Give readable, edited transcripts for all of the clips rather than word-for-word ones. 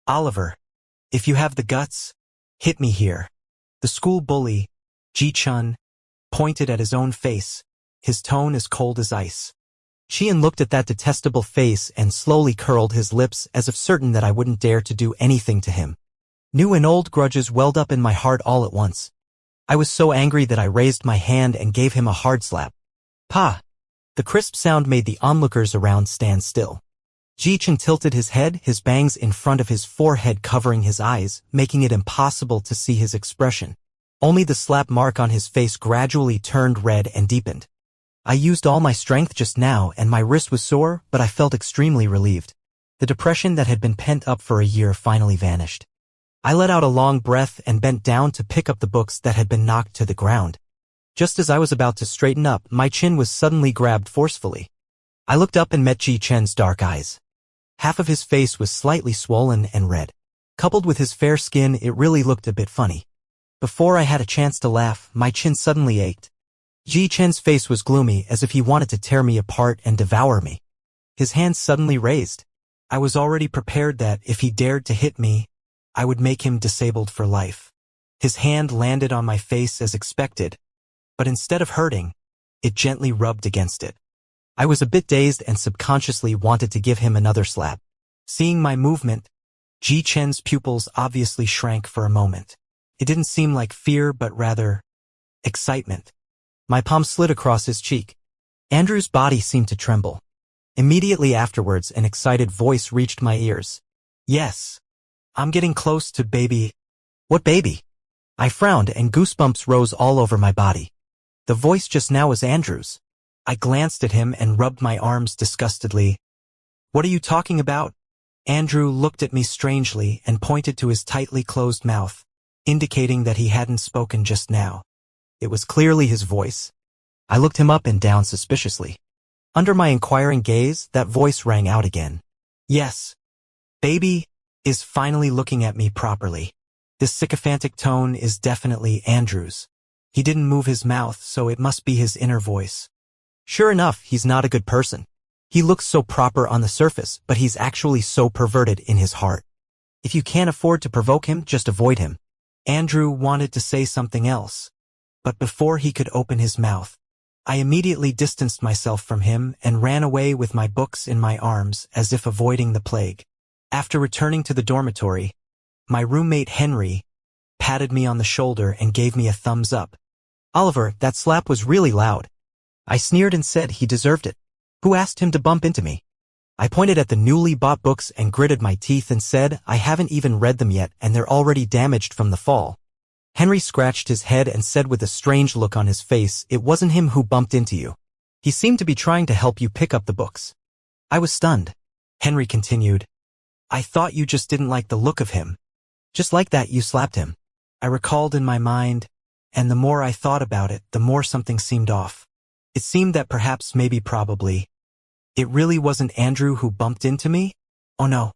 Oliver, if you have the guts, hit me here. The school bully, Ji-chun, pointed at his own face, his tone as cold as ice. Chien looked at that detestable face and slowly curled his lips as if certain that I wouldn't dare to do anything to him. New and old grudges welled up in my heart all at once. I was so angry that I raised my hand and gave him a hard slap. Pa! The crisp sound made the onlookers around stand still. Ji-chun tilted his head, his bangs in front of his forehead covering his eyes, making it impossible to see his expression. Only the slap mark on his face gradually turned red and deepened. I used all my strength just now and my wrist was sore, but I felt extremely relieved. The depression that had been pent up for a year finally vanished. I let out a long breath and bent down to pick up the books that had been knocked to the ground. Just as I was about to straighten up, my chin was suddenly grabbed forcefully. I looked up and met Ji-chun's dark eyes. Half of his face was slightly swollen and red. Coupled with his fair skin, it really looked a bit funny. Before I had a chance to laugh, my chin suddenly ached. Ji-chun's face was gloomy, as if he wanted to tear me apart and devour me. His hand suddenly raised. I was already prepared that, if he dared to hit me, I would make him disabled for life. His hand landed on my face as expected, but instead of hurting, it gently rubbed against it. I was a bit dazed and subconsciously wanted to give him another slap. Seeing my movement, Ji-chun's pupils obviously shrank for a moment. It didn't seem like fear, but rather excitement. My palm slid across his cheek. Andrew's body seemed to tremble. Immediately afterwards, an excited voice reached my ears. Yes. I'm getting close to baby. What baby? I frowned and goosebumps rose all over my body. The voice just now was Andrew's. I glanced at him and rubbed my arms disgustedly. What are you talking about? Andrew looked at me strangely and pointed to his tightly closed mouth, indicating that he hadn't spoken just now. It was clearly his voice. I looked him up and down suspiciously. Under my inquiring gaze, that voice rang out again. Yes. Baby is finally looking at me properly. This sycophantic tone is definitely Andrew's. He didn't move his mouth, so it must be his inner voice. Sure enough, he's not a good person. He looks so proper on the surface, but he's actually so perverted in his heart. If you can't afford to provoke him, just avoid him. Andrew wanted to say something else, but before he could open his mouth, I immediately distanced myself from him and ran away with my books in my arms as if avoiding the plague. After returning to the dormitory, my roommate Henry patted me on the shoulder and gave me a thumbs up. Oliver, that slap was really loud. I sneered and said he deserved it. Who asked him to bump into me? I pointed at the newly bought books and gritted my teeth and said I haven't even read them yet and they're already damaged from the fall. Henry scratched his head and said with a strange look on his face, it wasn't him who bumped into you. He seemed to be trying to help you pick up the books. I was stunned. Henry continued, I thought you just didn't like the look of him. Just like that you slapped him. I recalled in my mind, and the more I thought about it, the more something seemed off. It seemed that perhaps, maybe, probably, it really wasn't Andrew who bumped into me? Oh no.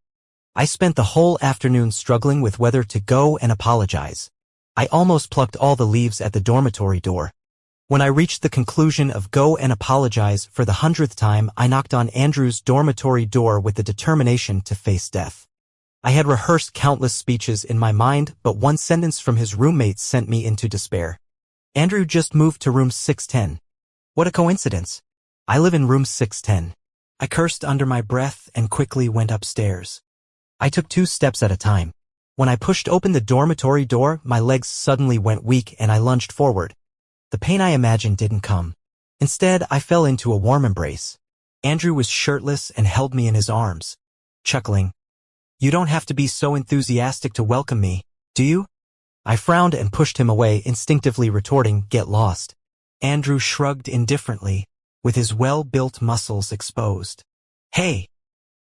I spent the whole afternoon struggling with whether to go and apologize. I almost plucked all the leaves at the dormitory door. When I reached the conclusion of go and apologize for the 100th time, I knocked on Andrew's dormitory door with the determination to face death. I had rehearsed countless speeches in my mind, but one sentence from his roommates sent me into despair. Andrew just moved to room 610. What a coincidence. I live in room 610. I cursed under my breath and quickly went upstairs. I took 2 steps at a time. When I pushed open the dormitory door, my legs suddenly went weak and I lunged forward. The pain I imagined didn't come. Instead, I fell into a warm embrace. Andrew was shirtless and held me in his arms, chuckling. You don't have to be so enthusiastic to welcome me, do you? I frowned and pushed him away, instinctively retorting, get lost. Andrew shrugged indifferently, with his well-built muscles exposed. Hey,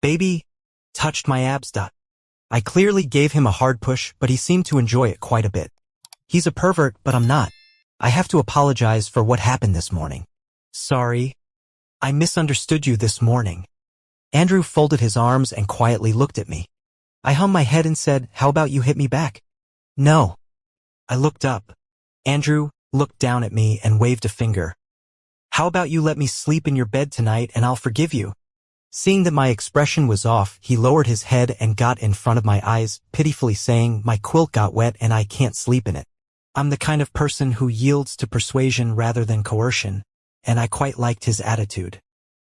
baby, touched my abs. I clearly gave him a hard push, but he seemed to enjoy it quite a bit. He's a pervert, but I'm not. I have to apologize for what happened this morning. Sorry. I misunderstood you this morning. Andrew folded his arms and quietly looked at me. I hummed my head and said, how about you hit me back? No. I looked up. Andrew looked down at me and waved a finger. How about you let me sleep in your bed tonight and I'll forgive you? Seeing that my expression was off, he lowered his head and got in front of my eyes, pitifully saying, "My quilt got wet and I can't sleep in it." I'm the kind of person who yields to persuasion rather than coercion, and I quite liked his attitude.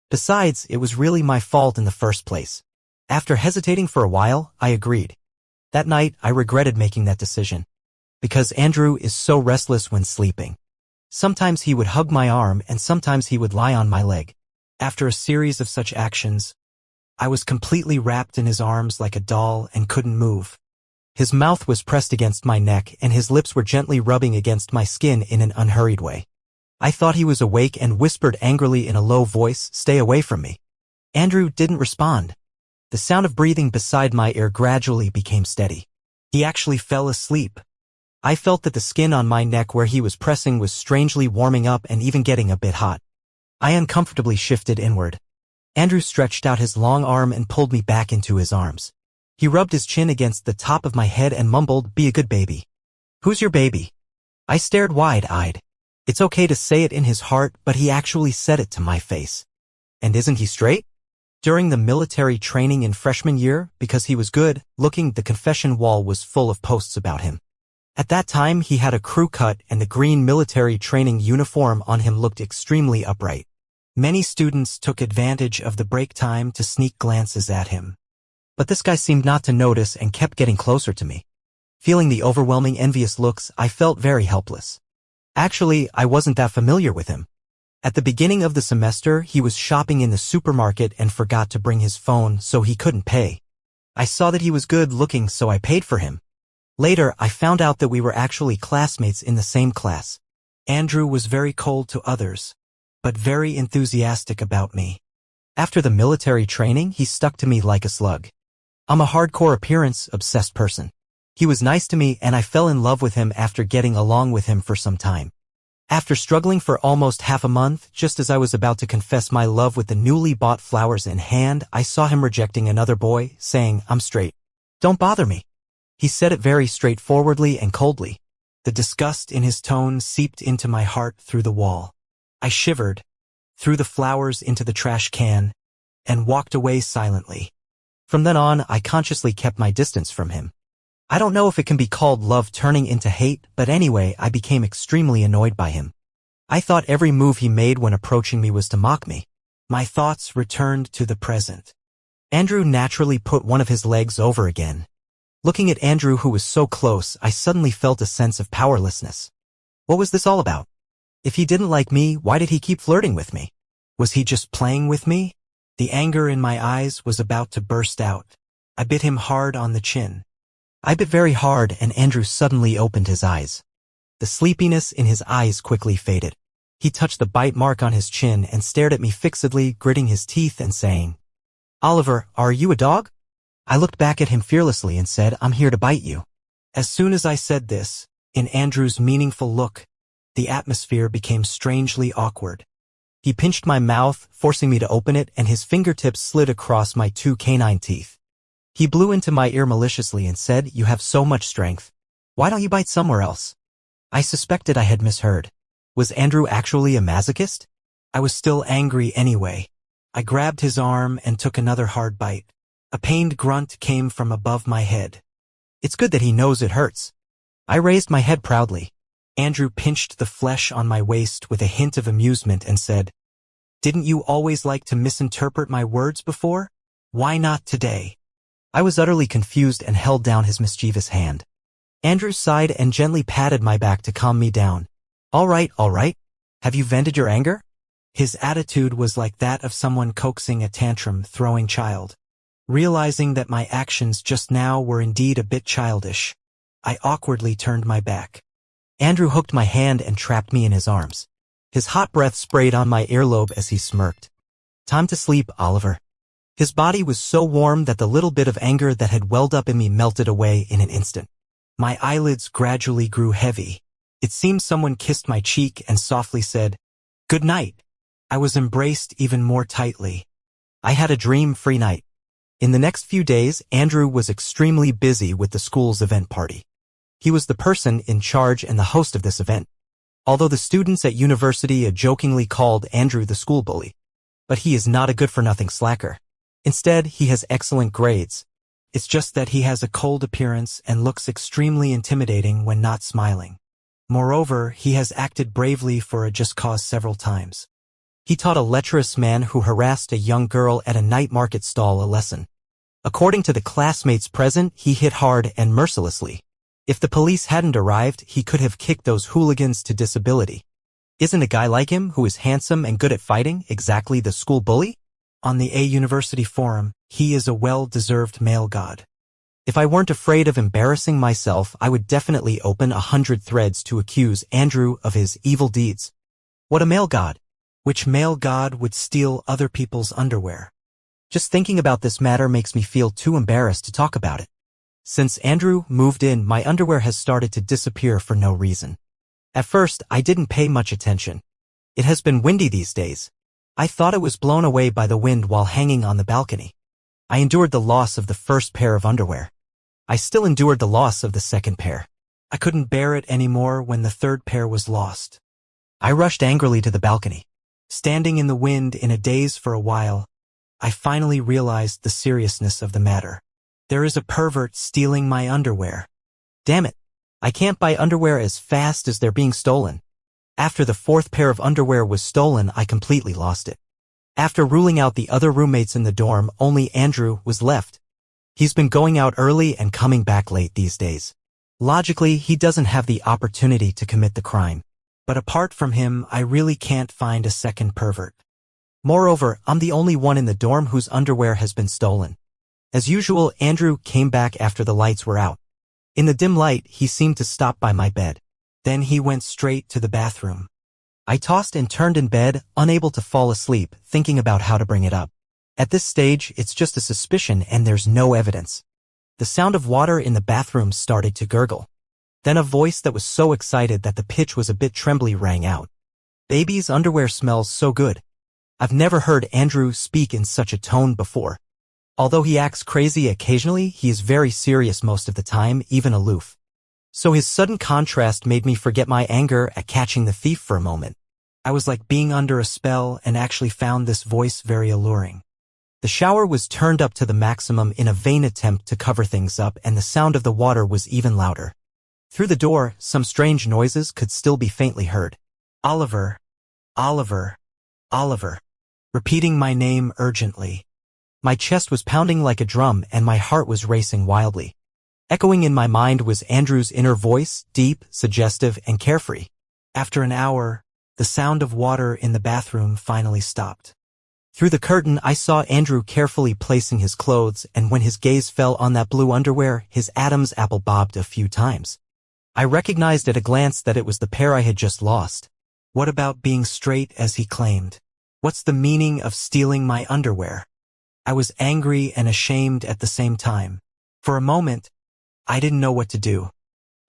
Besides, it was really my fault in the first place. After hesitating for a while, I agreed. That night, I regretted making that decision. Because Andrew is so restless when sleeping. Sometimes he would hug my arm and sometimes he would lie on my leg. After a series of such actions, I was completely wrapped in his arms like a doll and couldn't move. His mouth was pressed against my neck and his lips were gently rubbing against my skin in an unhurried way. I thought he was awake and whispered angrily in a low voice, "Stay away from me." Andrew didn't respond. The sound of breathing beside my ear gradually became steady. He actually fell asleep. I felt that the skin on my neck where he was pressing was strangely warming up and even getting a bit hot. I uncomfortably shifted inward. Andrew stretched out his long arm and pulled me back into his arms. He rubbed his chin against the top of my head and mumbled, "Be a good baby." "Who's your baby?" I stared wide-eyed. It's okay to say it in his heart, but he actually said it to my face. And isn't he straight? During the military training in freshman year, because he was good looking, the confession wall was full of posts about him. At that time, he had a crew cut and the green military training uniform on him looked extremely upright. Many students took advantage of the break time to sneak glances at him. But this guy seemed not to notice and kept getting closer to me. Feeling the overwhelming envious looks, I felt very helpless. Actually, I wasn't that familiar with him. At the beginning of the semester, he was shopping in the supermarket and forgot to bring his phone, so he couldn't pay. I saw that he was good looking, so I paid for him. Later, I found out that we were actually classmates in the same class. Andrew was very cold to others, but very enthusiastic about me. After the military training, he stuck to me like a slug. I'm a hardcore appearance-obsessed person. He was nice to me and I fell in love with him after getting along with him for some time. After struggling for almost half a month, just as I was about to confess my love with the newly bought flowers in hand, I saw him rejecting another boy, saying, "I'm straight. Don't bother me." He said it very straightforwardly and coldly. The disgust in his tone seeped into my heart through the wall. I shivered, threw the flowers into the trash can, and walked away silently. From then on, I consciously kept my distance from him. I don't know if it can be called love turning into hate, but anyway, I became extremely annoyed by him. I thought every move he made when approaching me was to mock me. My thoughts returned to the present. Andrew naturally put one of his legs over again. Looking at Andrew, who was so close, I suddenly felt a sense of powerlessness. What was this all about? If he didn't like me, why did he keep flirting with me? Was he just playing with me? The anger in my eyes was about to burst out. I bit him hard on the chin. I bit very hard and Andrew suddenly opened his eyes. The sleepiness in his eyes quickly faded. He touched the bite mark on his chin and stared at me fixedly, gritting his teeth and saying, "Oliver, are you a dog?" I looked back at him fearlessly and said, "I'm here to bite you." As soon as I said this, in Andrew's meaningful look, the atmosphere became strangely awkward. He pinched my mouth, forcing me to open it, and his fingertips slid across my 2 canine teeth. He blew into my ear maliciously and said, "You have so much strength. Why don't you bite somewhere else?" I suspected I had misheard. Was Andrew actually a masochist? I was still angry anyway. I grabbed his arm and took another hard bite. A pained grunt came from above my head. It's good that he knows it hurts. I raised my head proudly. Andrew pinched the flesh on my waist with a hint of amusement and said, "Didn't you always like to misinterpret my words before? Why not today?" I was utterly confused and held down his mischievous hand. Andrew sighed and gently patted my back to calm me down. All right. Have you vented your anger?" His attitude was like that of someone coaxing a tantrum-throwing child. Realizing that my actions just now were indeed a bit childish, I awkwardly turned my back. Andrew hooked my hand and trapped me in his arms. His hot breath sprayed on my earlobe as he smirked. "Time to sleep, Oliver." His body was so warm that the little bit of anger that had welled up in me melted away in an instant. My eyelids gradually grew heavy. It seemed someone kissed my cheek and softly said, "Good night." I was embraced even more tightly. I had a dream-free night. In the next few days, Andrew was extremely busy with the school's event party. He was the person in charge and the host of this event. Although the students at university had jokingly called Andrew the school bully. But he is not a good-for-nothing slacker. Instead, he has excellent grades. It's just that he has a cold appearance and looks extremely intimidating when not smiling. Moreover, he has acted bravely for a just cause several times. He taught a lecherous man who harassed a young girl at a night market stall a lesson. According to the classmates present, he hit hard and mercilessly. If the police hadn't arrived, he could have kicked those hooligans to disability. Isn't a guy like him, who is handsome and good at fighting, exactly the school bully? On the A University forum, he is a well-deserved male god. If I weren't afraid of embarrassing myself, I would definitely open 100 threads to accuse Andrew of his evil deeds. What a male god! Which male god would steal other people's underwear? Just thinking about this matter makes me feel too embarrassed to talk about it. Since Andrew moved in, my underwear has started to disappear for no reason. At first, I didn't pay much attention. It has been windy these days. I thought it was blown away by the wind while hanging on the balcony. I endured the loss of the first pair of underwear. I still endured the loss of the second pair. I couldn't bear it anymore when the third pair was lost. I rushed angrily to the balcony. Standing in the wind in a daze for a while, I finally realized the seriousness of the matter. There is a pervert stealing my underwear. Damn it! I can't buy underwear as fast as they're being stolen. After the fourth pair of underwear was stolen, I completely lost it. After ruling out the other roommates in the dorm, only Andrew was left. He's been going out early and coming back late these days. Logically, he doesn't have the opportunity to commit the crime. But apart from him, I really can't find a second pervert. Moreover, I'm the only one in the dorm whose underwear has been stolen. As usual, Andrew came back after the lights were out. In the dim light, he seemed to stop by my bed. Then he went straight to the bathroom. I tossed and turned in bed, unable to fall asleep, thinking about how to bring it up. At this stage, it's just a suspicion and there's no evidence. The sound of water in the bathroom started to gurgle. Then a voice that was so excited that the pitch was a bit trembly rang out. Baby's underwear smells so good. I've never heard Andrew speak in such a tone before. Although he acts crazy occasionally, he is very serious most of the time, even aloof. So his sudden contrast made me forget my anger at catching the thief for a moment. I was like being under a spell and actually found this voice very alluring. The shower was turned up to the maximum in a vain attempt to cover things up, and the sound of the water was even louder. Through the door, some strange noises could still be faintly heard. Oliver, Oliver, Oliver. Repeating my name urgently. My chest was pounding like a drum and my heart was racing wildly. Echoing in my mind was Andrew's inner voice, deep, suggestive, and carefree. After an hour, the sound of water in the bathroom finally stopped. Through the curtain, I saw Andrew carefully placing his clothes, and when his gaze fell on that blue underwear, his Adam's apple bobbed a few times. I recognized at a glance that it was the pair I had just lost. What about being straight as he claimed? What's the meaning of stealing my underwear? I was angry and ashamed at the same time. For a moment, I didn't know what to do.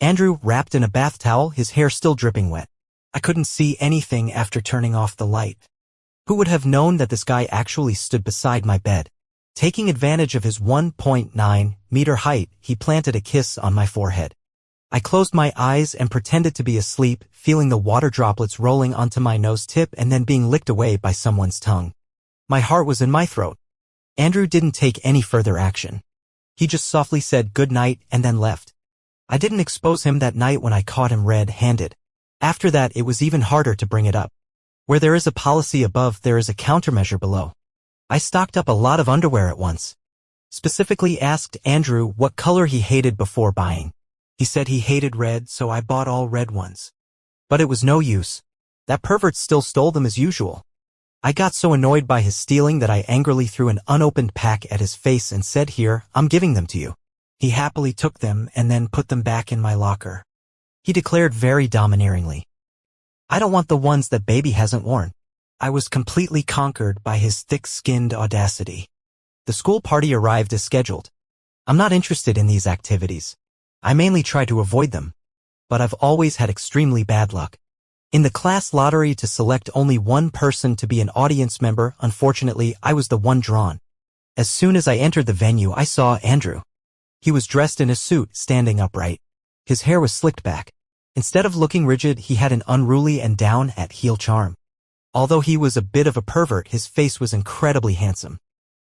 Andrew, wrapped in a bath towel, his hair still dripping wet. I couldn't see anything after turning off the light. Who would have known that this guy actually stood beside my bed? Taking advantage of his 1.9-meter height, he planted a kiss on my forehead. I closed my eyes and pretended to be asleep, feeling the water droplets rolling onto my nose tip and then being licked away by someone's tongue. My heart was in my throat. Andrew didn't take any further action. He just softly said good night and then left. I didn't expose him that night when I caught him red-handed. After that, it was even harder to bring it up. Where there is a policy above, there is a countermeasure below. I stocked up a lot of underwear at once. Specifically asked Andrew what color he hated before buying. He said he hated red, so I bought all red ones. But it was no use. That pervert still stole them as usual. I got so annoyed by his stealing that I angrily threw an unopened pack at his face and said, "Here, I'm giving them to you." He happily took them and then put them back in my locker. He declared very domineeringly, "I don't want the ones that baby hasn't worn." I was completely conquered by his thick-skinned audacity. The school party arrived as scheduled. I'm not interested in these activities. I mainly try to avoid them. But I've always had extremely bad luck. In the class lottery to select only one person to be an audience member, unfortunately, I was the one drawn. As soon as I entered the venue, I saw Andrew. He was dressed in a suit, standing upright. His hair was slicked back. Instead of looking rigid, he had an unruly and down-at-heel charm. Although he was a bit of a pervert, his face was incredibly handsome.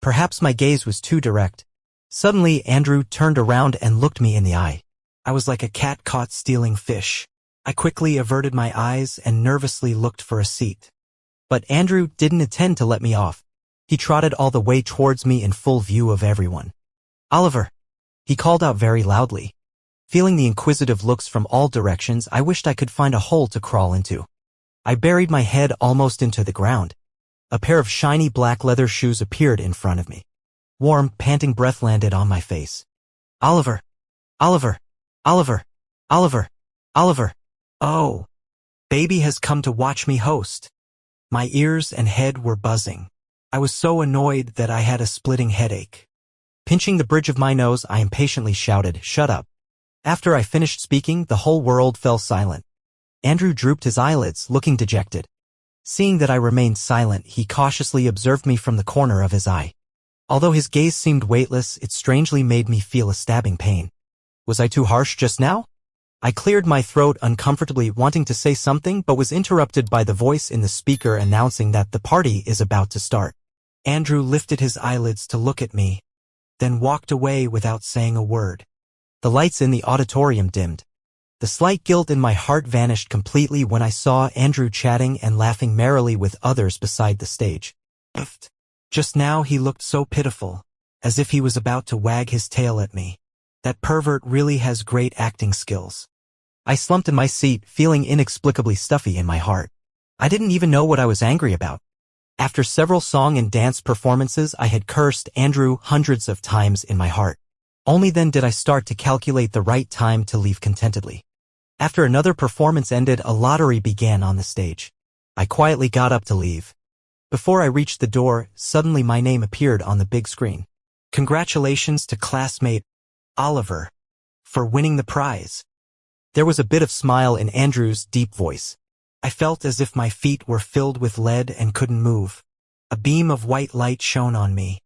Perhaps my gaze was too direct. Suddenly, Andrew turned around and looked me in the eye. I was like a cat caught stealing fish. I quickly averted my eyes and nervously looked for a seat. But Andrew didn't intend to let me off. He trotted all the way towards me in full view of everyone. "Oliver!" he called out very loudly. Feeling the inquisitive looks from all directions, I wished I could find a hole to crawl into. I buried my head almost into the ground. A pair of shiny black leather shoes appeared in front of me. Warm, panting breath landed on my face. "Oliver! Oliver! Oliver! Oliver! Oliver! Oh! Baby has come to watch me host." My ears and head were buzzing. I was so annoyed that I had a splitting headache. Pinching the bridge of my nose, I impatiently shouted, "Shut up." After I finished speaking, the whole world fell silent. Andrew drooped his eyelids, looking dejected. Seeing that I remained silent, he cautiously observed me from the corner of his eye. Although his gaze seemed weightless, it strangely made me feel a stabbing pain. Was I too harsh just now? I cleared my throat uncomfortably, wanting to say something, but was interrupted by the voice in the speaker announcing that the party is about to start. Andrew lifted his eyelids to look at me, then walked away without saying a word. The lights in the auditorium dimmed. The slight guilt in my heart vanished completely when I saw Andrew chatting and laughing merrily with others beside the stage. Just now he looked so pitiful, as if he was about to wag his tail at me. That pervert really has great acting skills. I slumped in my seat, feeling inexplicably stuffy in my heart. I didn't even know what I was angry about. After several song and dance performances, I had cursed Andrew hundreds of times in my heart. Only then did I start to calculate the right time to leave contentedly. After another performance ended, a lottery began on the stage. I quietly got up to leave. Before I reached the door, suddenly my name appeared on the big screen. "Congratulations to classmate Oliver for winning the prize." There was a bit of smile in Andrew's deep voice. I felt as if my feet were filled with lead and couldn't move. A beam of white light shone on me.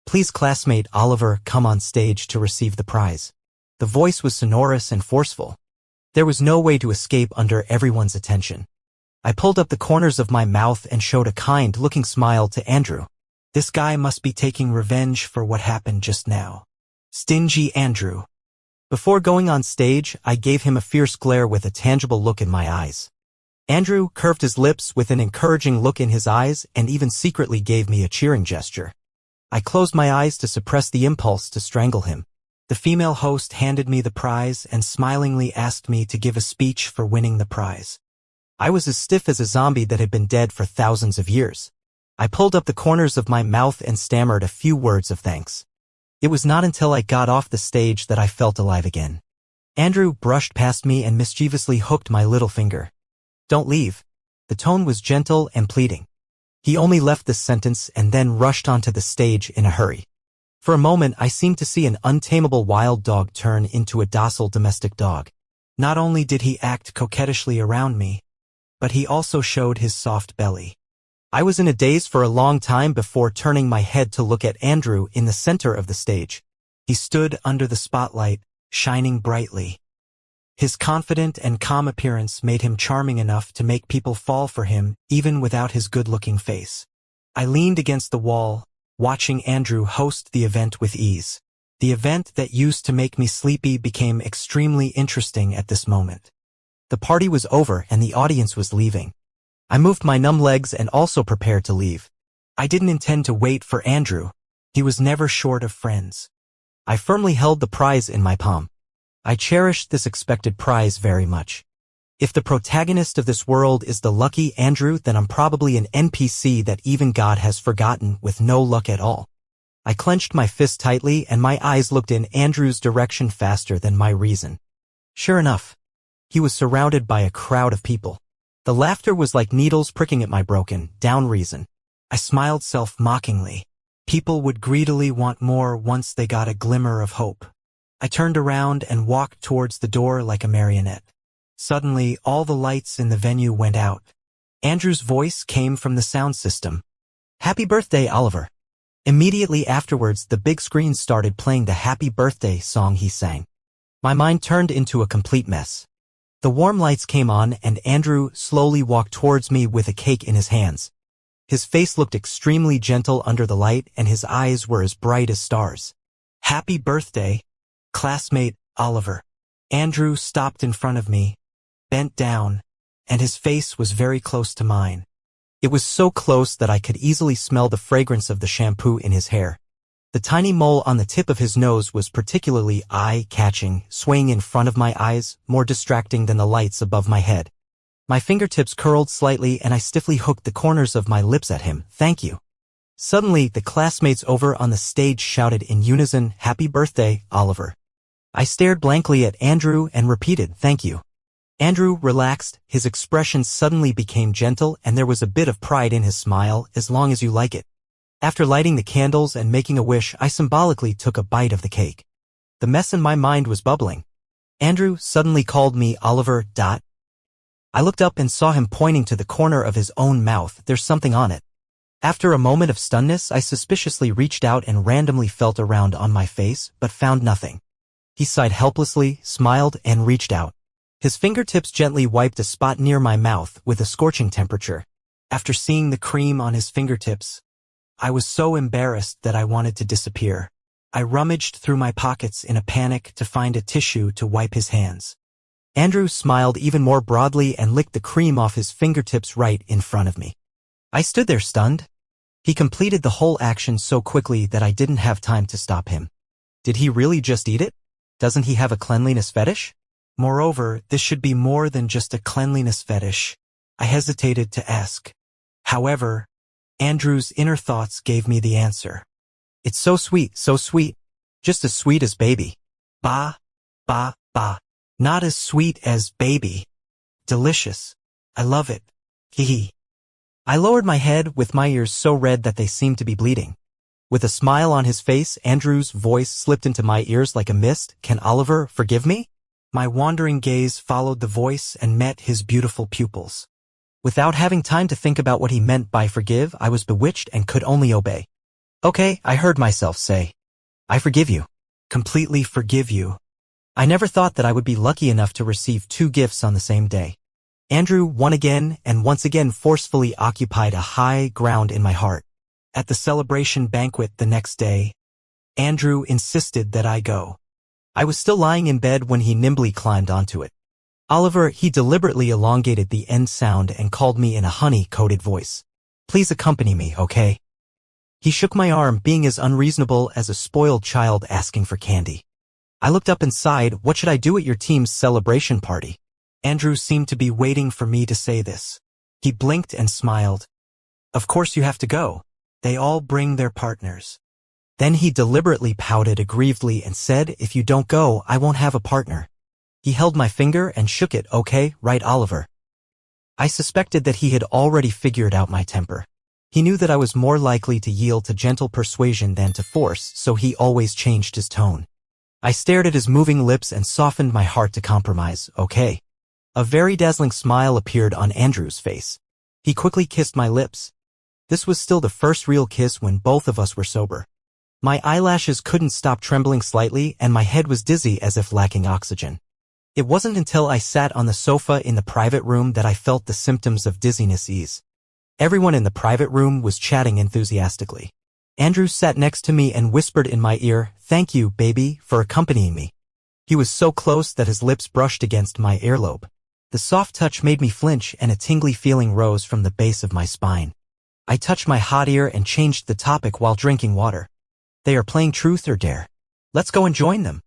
"Please, classmate Oliver, come on stage to receive the prize." The voice was sonorous and forceful. There was no way to escape under everyone's attention. I pulled up the corners of my mouth and showed a kind-looking smile to Andrew. This guy must be taking revenge for what happened just now. Stingy Andrew. Before going on stage, I gave him a fierce glare with a tangible look in my eyes. Andrew curved his lips with an encouraging look in his eyes and even secretly gave me a cheering gesture. I closed my eyes to suppress the impulse to strangle him. The female host handed me the prize and smilingly asked me to give a speech for winning the prize. I was as stiff as a zombie that had been dead for thousands of years. I pulled up the corners of my mouth and stammered a few words of thanks. It was not until I got off the stage that I felt alive again. Andrew brushed past me and mischievously hooked my little finger. "Don't leave." The tone was gentle and pleading. He only left this sentence and then rushed onto the stage in a hurry. For a moment, I seemed to see an untamable wild dog turn into a docile domestic dog. Not only did he act coquettishly around me, but he also showed his soft belly. I was in a daze for a long time before turning my head to look at Andrew in the center of the stage. He stood under the spotlight, shining brightly. His confident and calm appearance made him charming enough to make people fall for him, even without his good-looking face. I leaned against the wall, watching Andrew host the event with ease. The event that used to make me sleepy became extremely interesting at this moment. The party was over and the audience was leaving. I moved my numb legs and also prepared to leave. I didn't intend to wait for Andrew. He was never short of friends. I firmly held the prize in my palm. I cherished this expected prize very much. If the protagonist of this world is the lucky Andrew, then I'm probably an NPC that even God has forgotten with no luck at all. I clenched my fist tightly and my eyes looked in Andrew's direction faster than my reason. Sure enough, he was surrounded by a crowd of people. The laughter was like needles pricking at my broken down reason. I smiled self-mockingly. People would greedily want more once they got a glimmer of hope. I turned around and walked towards the door like a marionette. Suddenly, all the lights in the venue went out. Andrew's voice came from the sound system. "Happy birthday, Oliver." Immediately afterwards, the big screen started playing the happy birthday song he sang. My mind turned into a complete mess. The warm lights came on and Andrew slowly walked towards me with a cake in his hands. His face looked extremely gentle under the light and his eyes were as bright as stars. Happy birthday, classmate Oliver. Andrew stopped in front of me, bent down, and his face was very close to mine. It was so close that I could easily smell the fragrance of the shampoo in his hair. The tiny mole on the tip of his nose was particularly eye-catching, swaying in front of my eyes, more distracting than the lights above my head. My fingertips curled slightly and I stiffly hooked the corners of my lips at him. Thank you. Suddenly, the classmates over on the stage shouted in unison, Happy birthday, Oliver. I stared blankly at Andrew and repeated, thank you. Andrew relaxed, his expression suddenly became gentle and there was a bit of pride in his smile, as long as you like it. After lighting the candles and making a wish, I symbolically took a bite of the cake. The mess in my mind was bubbling. Andrew suddenly called me Oliver. I looked up and saw him pointing to the corner of his own mouth. There's something on it. After a moment of stunness, I suspiciously reached out and randomly felt around on my face, but found nothing. He sighed helplessly, smiled, and reached out. His fingertips gently wiped a spot near my mouth with a scorching temperature. After seeing the cream on his fingertips, I was so embarrassed that I wanted to disappear. I rummaged through my pockets in a panic to find a tissue to wipe his hands. Andrew smiled even more broadly and licked the cream off his fingertips right in front of me. I stood there stunned. He completed the whole action so quickly that I didn't have time to stop him. Did he really just eat it? Doesn't he have a cleanliness fetish? Moreover, this should be more than just a cleanliness fetish. I hesitated to ask. However, Andrew's inner thoughts gave me the answer. It's so sweet, just as sweet as baby. Bah. Not as sweet as baby. Delicious. I love it. Hee. I lowered my head with my ears so red that they seemed to be bleeding. With a smile on his face, Andrew's voice slipped into my ears like a mist. Can Oliver forgive me? My wandering gaze followed the voice and met his beautiful pupils. Without having time to think about what he meant by forgive, I was bewitched and could only obey. Okay, I heard myself say. I forgive you. Completely forgive you. I never thought that I would be lucky enough to receive 2 gifts on the same day. Andrew won again and once again forcefully occupied a high ground in my heart. At the celebration banquet the next day, Andrew insisted that I go. I was still lying in bed when he nimbly climbed onto it. Oliver, he deliberately elongated the end sound and called me in a honey-coated voice. Please accompany me, okay? He shook my arm, being as unreasonable as a spoiled child asking for candy. I looked up and sighed, what should I do at your team's celebration party? Andrew seemed to be waiting for me to say this. He blinked and smiled. Of course you have to go. They all bring their partners. Then he deliberately pouted aggrievedly and said, if you don't go, I won't have a partner. He held my finger and shook it, okay, right, Oliver. I suspected that he had already figured out my temper. He knew that I was more likely to yield to gentle persuasion than to force, so he always changed his tone. I stared at his moving lips and softened my heart to compromise, okay. A very dazzling smile appeared on Andrew's face. He quickly kissed my lips. This was still the first real kiss when both of us were sober. My eyelashes couldn't stop trembling slightly and my head was dizzy as if lacking oxygen. It wasn't until I sat on the sofa in the private room that I felt the symptoms of dizziness ease. Everyone in the private room was chatting enthusiastically. Andrew sat next to me and whispered in my ear, thank you, baby, for accompanying me. He was so close that his lips brushed against my earlobe. The soft touch made me flinch and a tingly feeling rose from the base of my spine. I touched my hot ear and changed the topic while drinking water. They are playing truth or dare. Let's go and join them.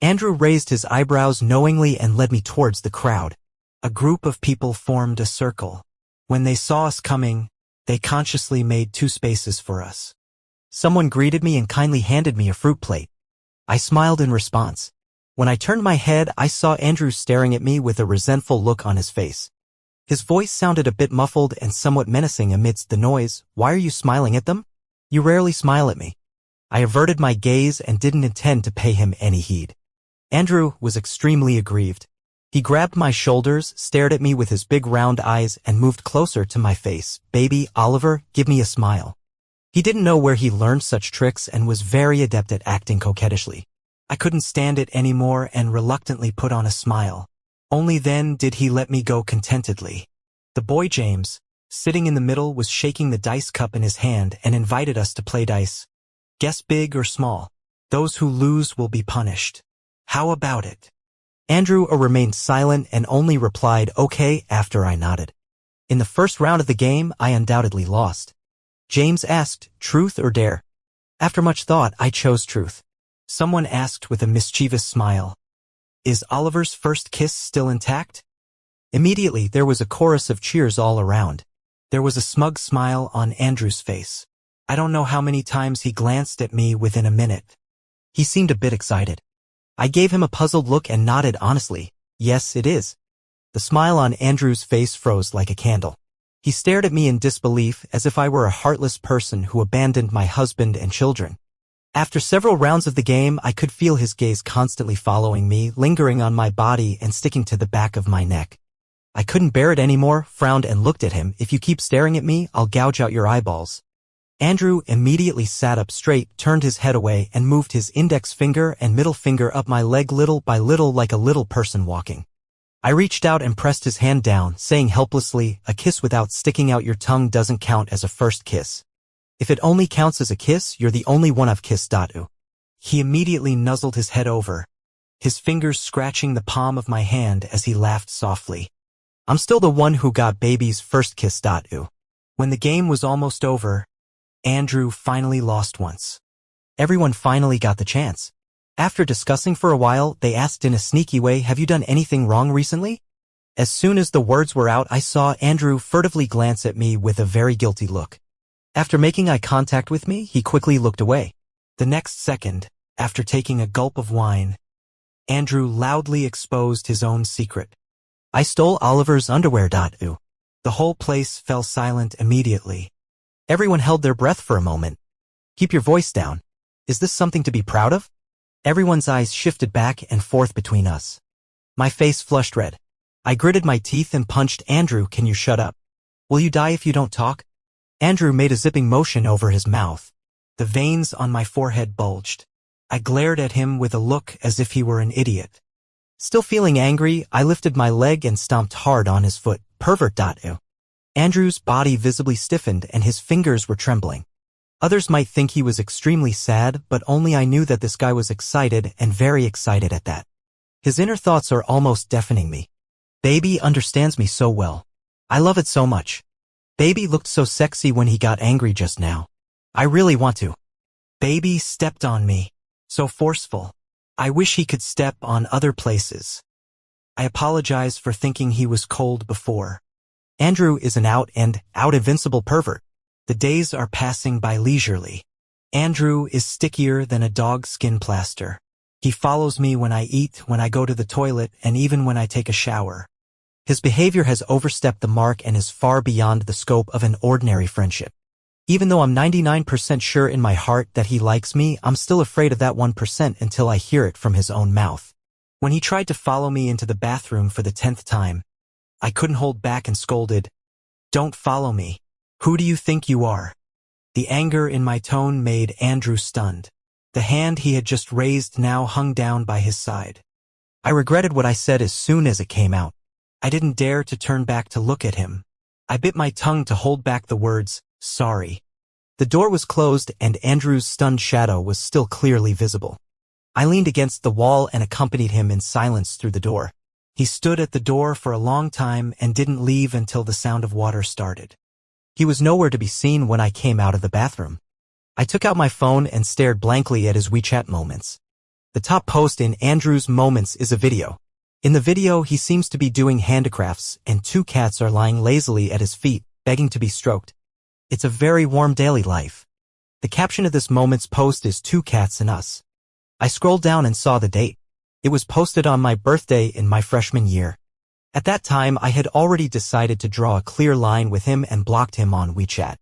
Andrew raised his eyebrows knowingly and led me towards the crowd. A group of people formed a circle. When they saw us coming, they consciously made 2 spaces for us. Someone greeted me and kindly handed me a fruit plate. I smiled in response. When I turned my head, I saw Andrew staring at me with a resentful look on his face. His voice sounded a bit muffled and somewhat menacing amidst the noise. Why are you smiling at them? You rarely smile at me. I averted my gaze and didn't intend to pay him any heed. Andrew was extremely aggrieved. He grabbed my shoulders, stared at me with his big round eyes, and moved closer to my face. Baby, Oliver, give me a smile. He didn't know where he learned such tricks and was very adept at acting coquettishly. I couldn't stand it anymore and reluctantly put on a smile. Only then did he let me go contentedly. The boy James, Sitting in the middle was shaking the dice cup in his hand and invited us to play dice. Guess big or small. Those who lose will be punished. How about it? Andrew remained silent and only replied okay after I nodded. In the first round of the game, I undoubtedly lost. James asked, truth or dare? After much thought, I chose truth. Someone asked with a mischievous smile, is Oliver's first kiss still intact? Immediately, there was a chorus of cheers all around. There was a smug smile on Andrew's face. I don't know how many times he glanced at me within a minute. He seemed a bit excited. I gave him a puzzled look and nodded honestly. Yes, it is. The smile on Andrew's face froze like a candle. He stared at me in disbelief as if I were a heartless person who abandoned my husband and children. After several rounds of the game, I could feel his gaze constantly following me, lingering on my body and sticking to the back of my neck. I couldn't bear it anymore, frowned and looked at him. If you keep staring at me, I'll gouge out your eyeballs. Andrew immediately sat up straight, turned his head away, and moved his index finger and middle finger up my leg little by little like a little person walking. I reached out and pressed his hand down, saying helplessly, a kiss without sticking out your tongue doesn't count as a first kiss. If it only counts as a kiss, you're the only one I've kissed. He immediately nuzzled his head over, his fingers scratching the palm of my hand as he laughed softly. I'm still the one who got baby's first kiss. When the game was almost over, Andrew finally lost once. Everyone finally got the chance. After discussing for a while, they asked in a sneaky way, have you done anything wrong recently? As soon as the words were out, I saw Andrew furtively glance at me with a very guilty look. After making eye contact with me, he quickly looked away. The next second, after taking a gulp of wine, Andrew loudly exposed his own secret. I stole Oliver's underwear. The whole place fell silent immediately. Everyone held their breath for a moment. Keep your voice down. Is this something to be proud of? Everyone's eyes shifted back and forth between us. My face flushed red. I gritted my teeth and punched Andrew. Can you shut up? Will you die if you don't talk? Andrew made a zipping motion over his mouth. The veins on my forehead bulged. I glared at him with a look as if he were an idiot. Still feeling angry, I lifted my leg and stomped hard on his foot. Pervert. Andrew's body visibly stiffened and his fingers were trembling. Others might think he was extremely sad, but only I knew that this guy was excited and very excited at that. His inner thoughts are almost deafening me. Baby understands me so well. I love it so much. Baby looked so sexy when he got angry just now. I really want to. Baby stepped on me. So forceful. I wish he could step on other places. I apologize for thinking he was cold before. Andrew is an out invincible pervert. The days are passing by leisurely. Andrew is stickier than a dog's skin plaster. He follows me when I eat, when I go to the toilet, and even when I take a shower. His behavior has overstepped the mark and is far beyond the scope of an ordinary friendship. Even though I'm 99% sure in my heart that he likes me, I'm still afraid of that 1% until I hear it from his own mouth. When he tried to follow me into the bathroom for the 10th time, I couldn't hold back and scolded, "Don't follow me. Who do you think you are?" The anger in my tone made Andrew stunned. The hand he had just raised now hung down by his side. I regretted what I said as soon as it came out. I didn't dare to turn back to look at him. I bit my tongue to hold back the words, "Sorry." The door was closed and Andrew's stunned shadow was still clearly visible. I leaned against the wall and accompanied him in silence through the door. He stood at the door for a long time and didn't leave until the sound of water started. He was nowhere to be seen when I came out of the bathroom. I took out my phone and stared blankly at his WeChat moments. The top post in Andrew's moments is a video. In the video, he seems to be doing handicrafts and 2 cats are lying lazily at his feet, begging to be stroked. It's a very warm daily life. The caption of this moment's post is 2 cats and us. I scrolled down and saw the date. It was posted on my birthday in my freshman year. At that time, I had already decided to draw a clear line with him and blocked him on WeChat.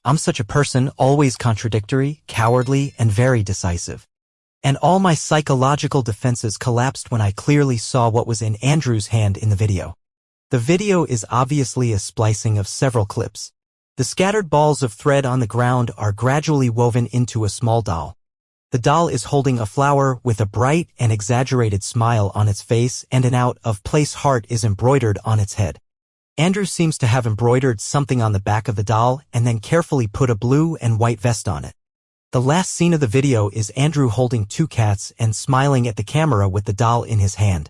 I'm such a person, always contradictory, cowardly, and very decisive. And all my psychological defenses collapsed when I clearly saw what was in Andrew's hand in the video. The video is obviously a splicing of several clips. The scattered balls of thread on the ground are gradually woven into a small doll. The doll is holding a flower with a bright and exaggerated smile on its face and an out-of-place heart is embroidered on its head. Andrew seems to have embroidered something on the back of the doll and then carefully put a blue and white vest on it. The last scene of the video is Andrew holding 2 cats and smiling at the camera with the doll in his hand.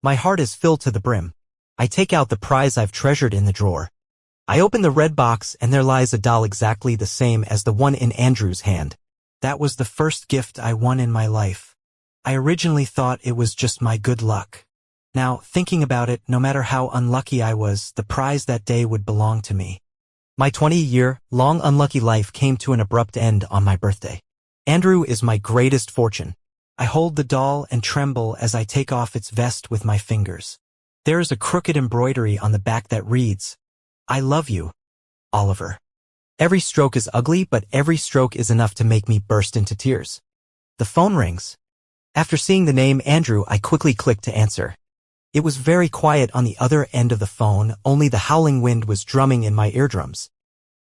My heart is filled to the brim. I take out the prize I've treasured in the drawer. I open the red box and there lies a doll exactly the same as the one in Andrew's hand. That was the first gift I won in my life. I originally thought it was just my good luck. Now, thinking about it, no matter how unlucky I was, the prize that day would belong to me. My 20-year-long unlucky life came to an abrupt end on my birthday. Andrew is my greatest fortune. I hold the doll and tremble as I take off its vest with my fingers. There is a crooked embroidery on the back that reads, "I love you, Oliver." Every stroke is ugly, but every stroke is enough to make me burst into tears. The phone rings. After seeing the name Andrew, I quickly clicked to answer. It was very quiet on the other end of the phone, only the howling wind was drumming in my eardrums.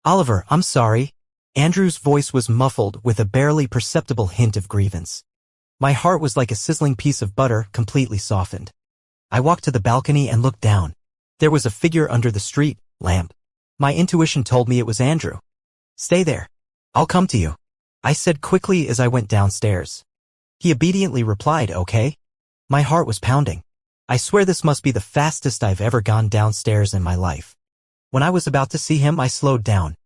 "Oliver, I'm sorry." Andrew's voice was muffled with a barely perceptible hint of grievance. My heart was like a sizzling piece of butter, completely softened. I walked to the balcony and looked down. There was a figure under the street lamp. My intuition told me it was Andrew. "Stay there. I'll come to you," I said quickly as I went downstairs. He obediently replied, "Okay." My heart was pounding. I swear this must be the fastest I've ever gone downstairs in my life. When I was about to see him, I slowed down.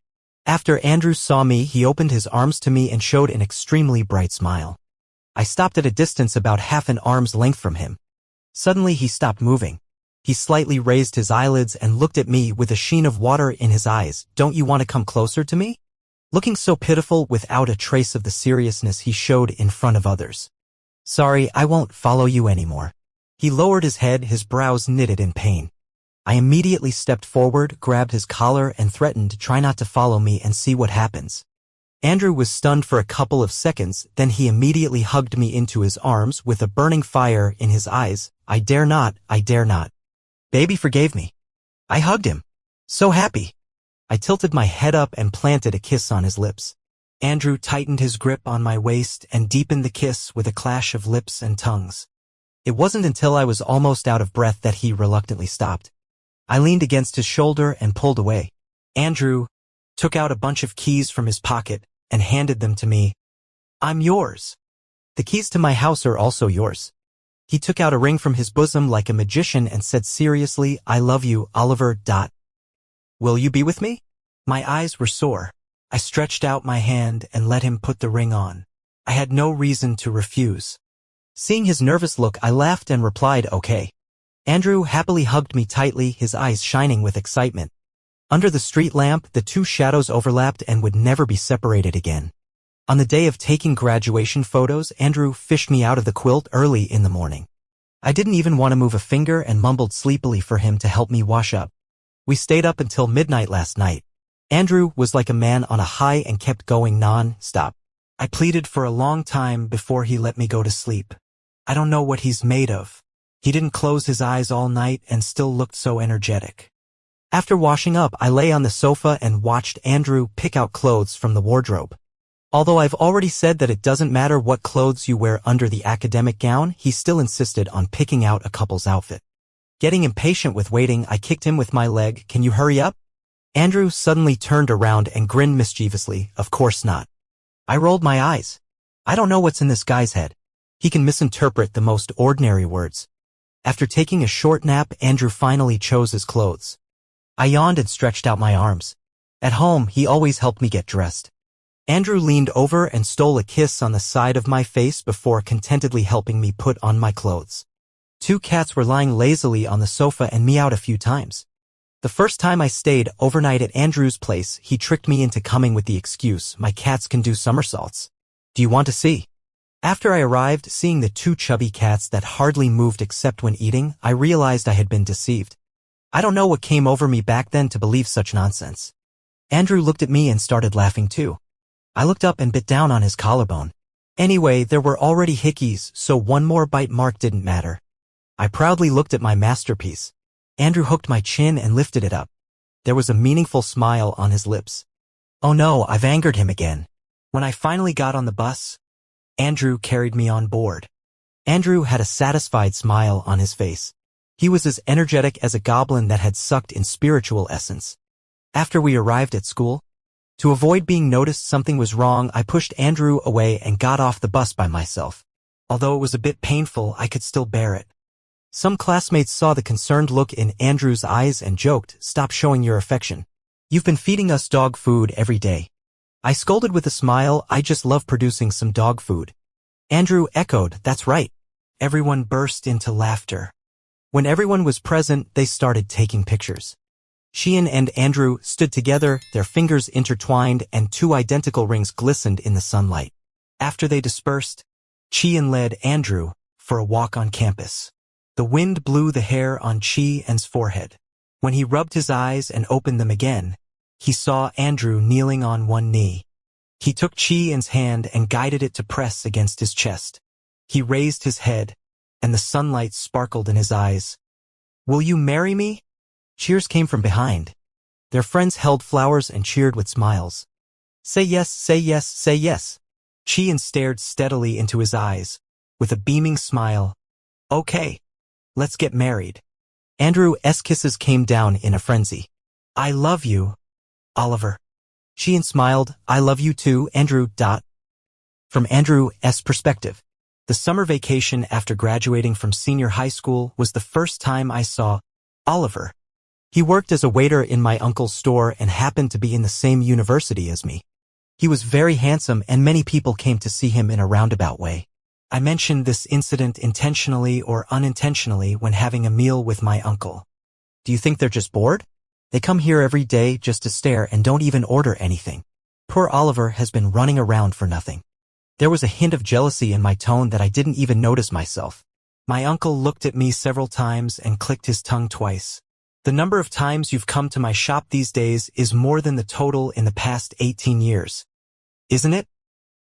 After Andrew saw me, he opened his arms to me and showed an extremely bright smile. I stopped at a distance about half an arm's length from him. Suddenly he stopped moving. He slightly raised his eyelids and looked at me with a sheen of water in his eyes. "Don't you want to come closer to me?" Looking so pitiful without a trace of the seriousness he showed in front of others. "Sorry, I won't follow you anymore." He lowered his head, his brows knitted in pain. I immediately stepped forward, grabbed his collar and threatened, "Try not to follow me and see what happens." Andrew was stunned for a couple of seconds, then he immediately hugged me into his arms with a burning fire in his eyes. I dare not. Baby forgave me." I hugged him. So happy. I tilted my head up and planted a kiss on his lips. Andrew tightened his grip on my waist and deepened the kiss with a clash of lips and tongues. It wasn't until I was almost out of breath that he reluctantly stopped. I leaned against his shoulder and pulled away. Andrew took out a bunch of keys from his pocket and handed them to me. "I'm yours. The keys to my house are also yours." He took out a ring from his bosom like a magician and said seriously, "I love you, Oliver. Will you be with me?" My eyes were sore. I stretched out my hand and let him put the ring on. I had no reason to refuse. Seeing his nervous look, I laughed and replied, "Okay." Andrew happily hugged me tightly, his eyes shining with excitement. Under the street lamp, the 2 shadows overlapped and would never be separated again. On the day of taking graduation photos, Andrew fished me out of the quilt early in the morning. I didn't even want to move a finger and mumbled sleepily for him to help me wash up. We stayed up until midnight last night. Andrew was like a man on a high and kept going non-stop. I pleaded for a long time before he let me go to sleep. I don't know what he's made of. He didn't close his eyes all night and still looked so energetic. After washing up, I lay on the sofa and watched Andrew pick out clothes from the wardrobe. Although I've already said that it doesn't matter what clothes you wear under the academic gown, he still insisted on picking out a couple's outfit. Getting impatient with waiting, I kicked him with my leg. "Can you hurry up?" Andrew suddenly turned around and grinned mischievously. "Of course not." I rolled my eyes. I don't know what's in this guy's head. He can misinterpret the most ordinary words. After taking a short nap, Andrew finally chose his clothes. I yawned and stretched out my arms. At home, he always helped me get dressed. Andrew leaned over and stole a kiss on the side of my face before contentedly helping me put on my clothes. 2 cats were lying lazily on the sofa and meowed a few times. The first time I stayed overnight at Andrew's place, he tricked me into coming with the excuse, "My cats can do somersaults. Do you want to see?" After I arrived, seeing the 2 chubby cats that hardly moved except when eating, I realized I had been deceived. I don't know what came over me back then to believe such nonsense. Andrew looked at me and started laughing too. I looked up and bit down on his collarbone. Anyway, there were already hickeys, so one more bite mark didn't matter. I proudly looked at my masterpiece. Andrew hooked my chin and lifted it up. There was a meaningful smile on his lips. Oh no, I've angered him again. When I finally got on the bus, Andrew carried me on board. Andrew had a satisfied smile on his face. He was as energetic as a goblin that had sucked in spiritual essence. After we arrived at school, to avoid being noticed something was wrong, I pushed Andrew away and got off the bus by myself. Although it was a bit painful, I could still bear it. Some classmates saw the concerned look in Andrew's eyes and joked, "Stop showing your affection. You've been feeding us dog food every day." I scolded with a smile, "I just love producing some dog food." Andrew echoed, "That's right." Everyone burst into laughter. When everyone was present, they started taking pictures. Sheehan and Andrew stood together, their fingers intertwined, and two identical rings glistened in the sunlight. After they dispersed, Sheehan led Andrew for a walk on campus. The wind blew the hair on Sheehan's forehead. When he rubbed his eyes and opened them again, he saw Andrew kneeling on one knee. He took Sheehan's hand and guided it to press against his chest. He raised his head, and the sunlight sparkled in his eyes. "Will you marry me?" Cheers came from behind. Their friends held flowers and cheered with smiles. "Say yes, say yes, say yes." Sheehan stared steadily into his eyes, with a beaming smile. "Okay, let's get married." Andrew's kisses came down in a frenzy. "I love you, Oliver." Sheehan smiled. "I love you too, Andrew." From Andrew's perspective, the summer vacation after graduating from senior high school was the first time I saw Oliver. He worked as a waiter in my uncle's store and happened to be in the same university as me. He was very handsome and many people came to see him in a roundabout way. I mentioned this incident intentionally or unintentionally when having a meal with my uncle. "Do you think they're just bored? They come here every day just to stare and don't even order anything. Poor Oliver has been running around for nothing." There was a hint of jealousy in my tone that I didn't even notice myself. My uncle looked at me several times and clicked his tongue twice. "The number of times you've come to my shop these days is more than the total in the past 18 years. Isn't it?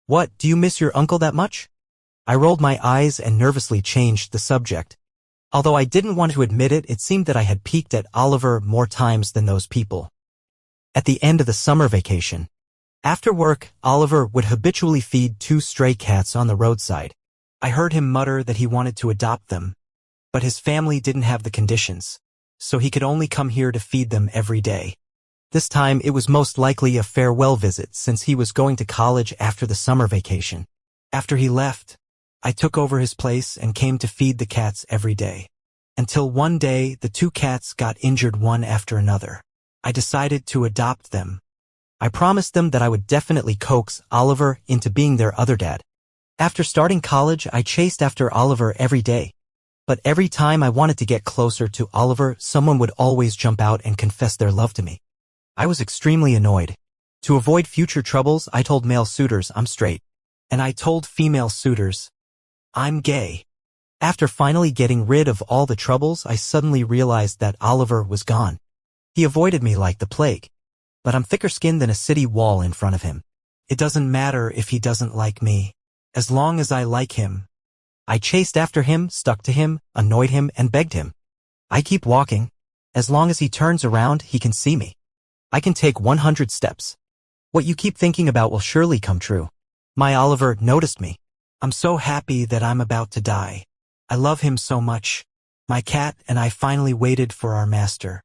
What, do you miss your uncle that much?" I rolled my eyes and nervously changed the subject. Although I didn't want to admit it, it seemed that I had peeked at Oliver more times than those people. At the end of the summer vacation, after work, Oliver would habitually feed two stray cats on the roadside. I heard him mutter that he wanted to adopt them, but his family didn't have the conditions, so he could only come here to feed them every day. This time it was most likely a farewell visit since he was going to college after the summer vacation. After he left, I took over his place and came to feed the cats every day. Until one day the two cats got injured one after another. I decided to adopt them. I promised them that I would definitely coax Oliver into being their other dad. After starting college, I chased after Oliver every day. But every time I wanted to get closer to Oliver, someone would always jump out and confess their love to me. I was extremely annoyed. To avoid future troubles, I told male suitors I'm straight. And I told female suitors I'm gay. After finally getting rid of all the troubles, I suddenly realized that Oliver was gone. He avoided me like the plague. But I'm thicker-skinned than a city wall in front of him. It doesn't matter if he doesn't like me, as long as I like him. I chased after him, stuck to him, annoyed him, and begged him. I keep walking. As long as he turns around, he can see me. I can take 100 steps. What you keep thinking about will surely come true. My Oliver noticed me. I'm so happy that I'm about to die. I love him so much. My cat and I finally waited for our master.